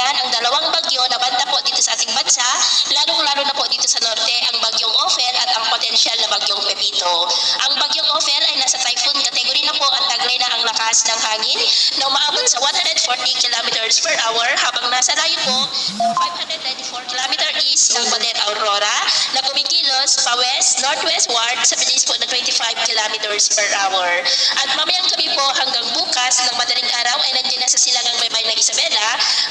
kababayan, ang dalawang bagyo na banta po dito sa ating bansa, lalong-lalo na po dito sa norte, ang bagyong Ophel at ang potensyal na bagyong Pepito. Ang bagyong Ophel ay nasa typhoon category na po at taglay na ang lakas ng hangin na umaabot sa 140 kilometers per hour habang nasa layo po 594 kilometer east ng Baler Aurora na kumikilos pa west-northwestward sa bilis po na 25 kilometers per hour. At mamayang gabi po hanggang bukas ng madaling araw ay nandiyan na sa silangang baybay ng Isabela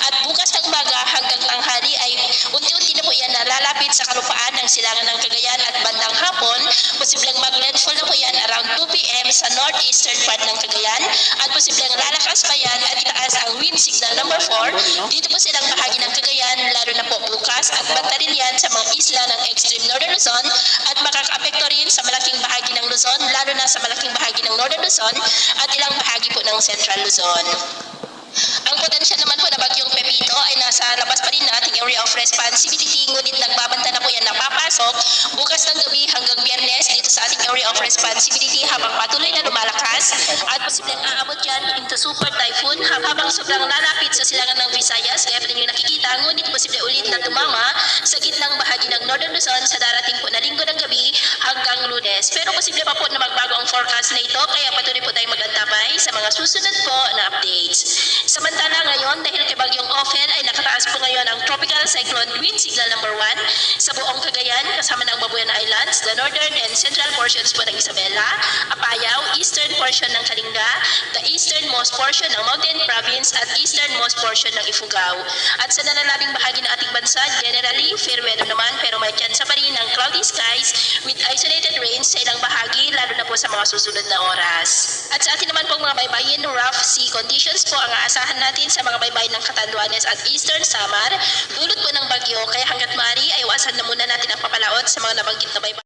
at bukas ng umaga hanggang tanghali ay unti-unti na po yan nalalapit sa kalupaan ng silangan ng Cagayan at bandang hapon, posibleng mag-landfall na po yan around 2 p.m. sa northeastern part ng Cagayan at posibleng lalakas pa yan at itaas ang wind signal number 4 dito po silang bahagi ng Cagayan lalo na po bukas at banta rin yan sa mga isla ng extreme northern Luzon at makaka-apekto rin sa malaking bahagi ng Luzon lalo na sa malaking bahagi ng northern Luzon at ilang bahagi po ng central Luzon. Ang potensyal naman po na bagyong Pepito ay nasa labas pa rin na ating area of responsibility ngunit nagbabanta na po yan napapasok bukas ng gabi hanggang Biyernes dito sa ating area of responsibility habang patuloy na lumalakas at posibleng aabot yan into super typhoon habang sobrang lalapit sa silangan ng Visayas kaya pa rin yung nakikita ngunit posible ulit na tumama sa gitnang bahagi ng Northern Luzon sa darating po na linggo ng gabi hanggang Lunes. Pero posible pa po na magbago ang forecast na ito kaya patuloy po tayong mag-antabay sa mga susunod po na updates. Samantala ngayon, dahil kay bagyong Ophel ay nakataas po ngayon ang tropical cyclone wind signal number 1 sa buong Cagayan kasama ng Babuyan Islands, the northern and central portions po ng Isabela, Apayao, eastern portion ng Kalinga, the easternmost portion ng Mountain Province at easternmost portion ng Ifugao. At sa nalalabing bahagi ng ating bansa, generally fair weather naman pero may tsansa pa rin ng cloudy skies with isolated rains sa ilang bahagi lalo na po sa mga susunod na oras. At sa atin naman pong mga baybayin, rough sea conditions po ang aasahan natin sa mga baybayin ng Catanduanes at Eastern Samar, dulot po ng bagyo kaya hanggat maaari ay iwasan na muna natin ang papalaot sa mga nabanggit na baybayin